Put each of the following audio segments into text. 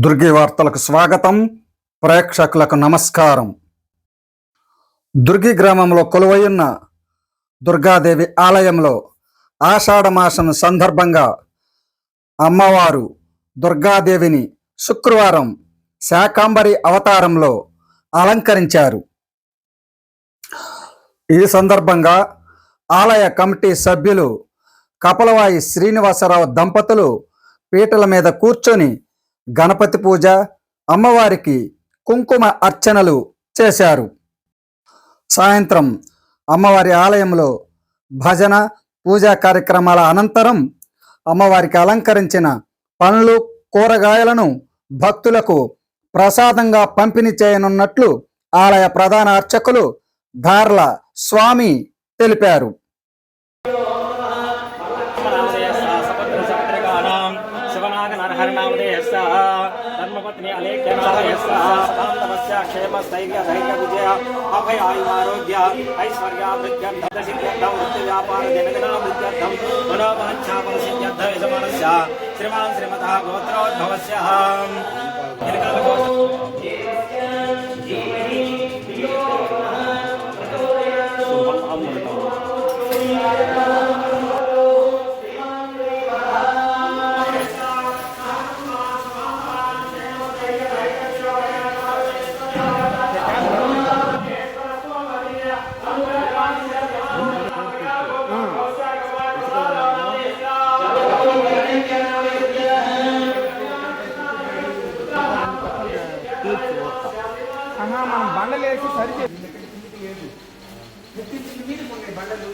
దుర్గి వార్తలకు స్వాగతం. ప్రేక్షకులకు నమస్కారం. దుర్గి గ్రామంలో కొలువైయున్న దుర్గాదేవి ఆలయంలో ఆషాఢమాసం సందర్భంగా అమ్మవారు దుర్గాదేవిని శుక్రవారం శాకంబరి అవతారంలో అలంకరించారు. ఈ సందర్భంగా ఆలయ కమిటీ సభ్యులు కపలవాయి శ్రీనివాసరావు దంపతులు పీటల మీద కూర్చొని గణపతి పూజ, అమ్మవారికి కుంకుమ అర్చనలు చేశారు. సాయంత్రం అమ్మవారి ఆలయంలో భజన, పూజా కార్యక్రమాల అనంతరం అమ్మవారికి అలంకరించిన పండ్లు, కూరగాయలను భక్తులకు ప్రసాదంగా పంపిణీ చేయనున్నట్లు ఆలయ ప్రధాన అర్చకులు ధార్ల స్వామి తెలిపారు. ధర్మపత్ని అలేఖ్యనాథయస్య క్షేమ స్థైర్య ధైర్య విజయ అభయ ఆయురారోగ్య ఐశ్వర్యాభివృద్ధ్యర్థ సిద్ధ్యర్థం వృత్తి వ్యాపార జనగణాభివృద్ధ్యర్థం మనోవాంఛాఫల సిద్ధ్యర్థ యజమానస్య శ్రీమాన్ శ్రీమతః గోత్రోద్భవస్య మనం బండలు వేసి సరి బండలు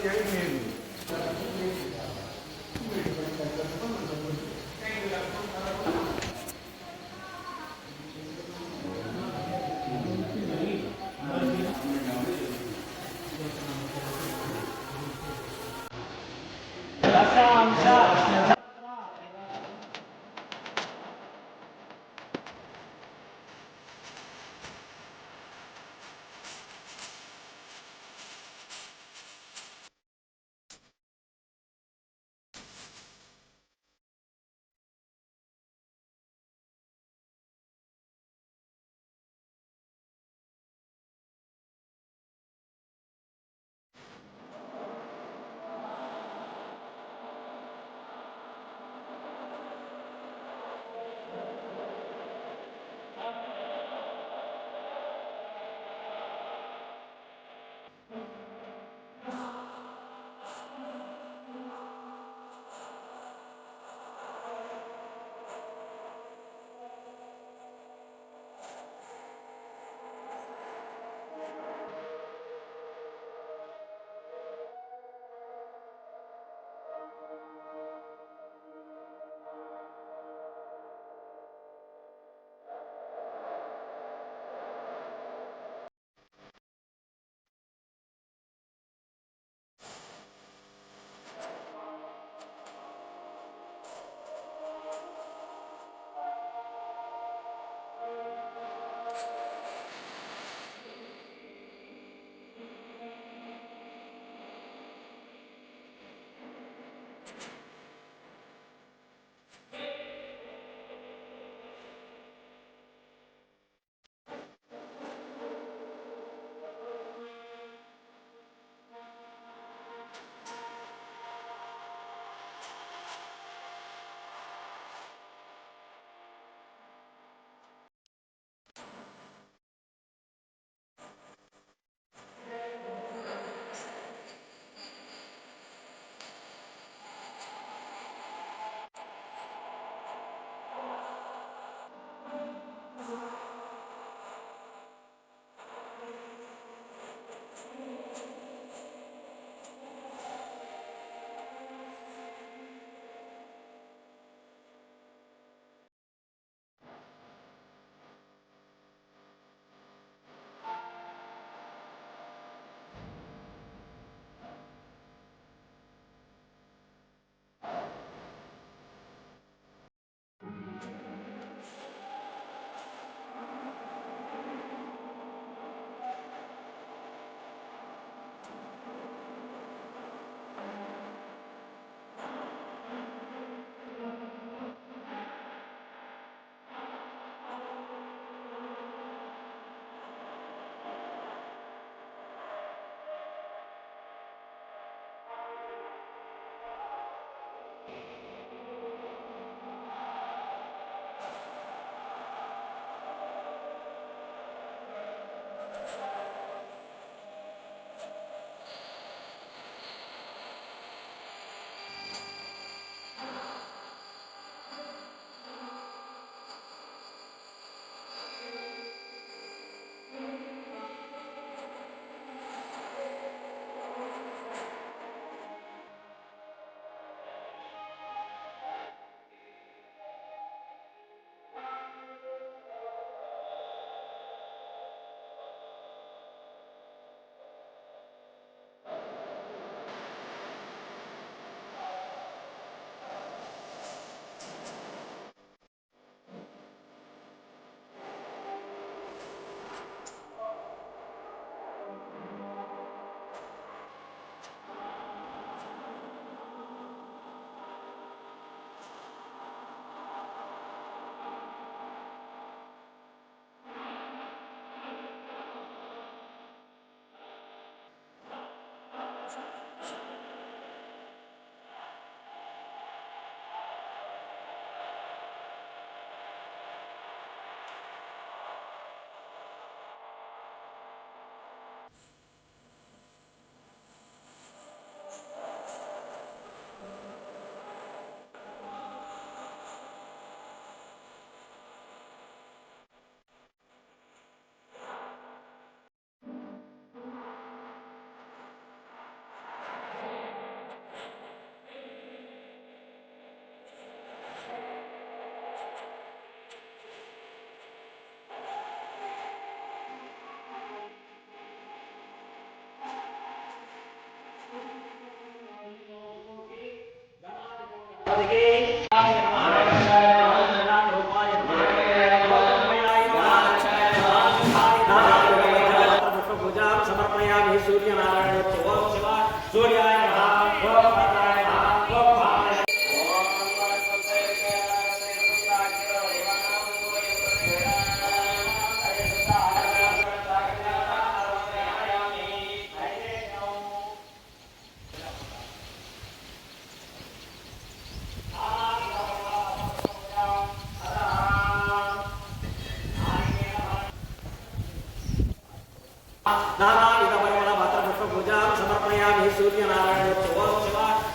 నానావిధ పరిమళ పత్ర పుష్ప పూజాం సమర్పయామి సూర్యనారాయణ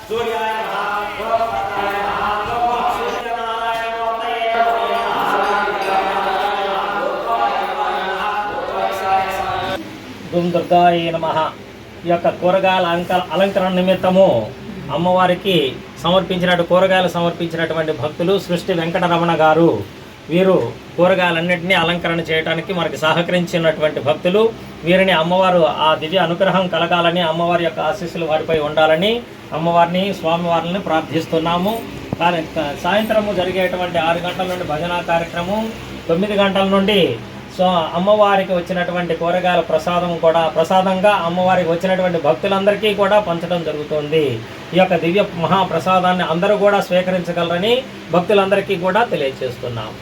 సూర్యాయ నమః ఓం పత్రాయ నమః ఓం సూర్యనారాయణ ఓం దుర్గాయ నమః. ఈ యొక్క కూరగాయల అలంకరణ నిమిత్తము అమ్మవారికి కూరగాయలు సమర్పించినటువంటి భక్తులు సృష్టి వెంకటరమణ గారు, వీరు కూరగాయలన్నింటినీ అలంకరణ చేయడానికి మనకి సహకరించినటువంటి భక్తులు. వీరిని అమ్మవారు ఆ దివ్య అనుగ్రహం కలగాలని, అమ్మవారి యొక్క ఆశీస్సులు వారిపై ఉండాలని అమ్మవారిని స్వామివారిని ప్రార్థిస్తున్నాము. సాయంత్రము జరిగేటువంటి 6 గంటల నుండి భజనా కార్యక్రమం, 9 గంటల నుండి అమ్మవారికి వచ్చినటువంటి కూరగాయల ప్రసాదంగా అమ్మవారికి వచ్చినటువంటి భక్తులందరికీ కూడా పంచడం జరుగుతుంది. ఈ యొక్క దివ్య మహాప్రసాదాన్ని అందరూ కూడా స్వీకరించగలరని భక్తులందరికీ కూడా తెలియజేస్తున్నాం.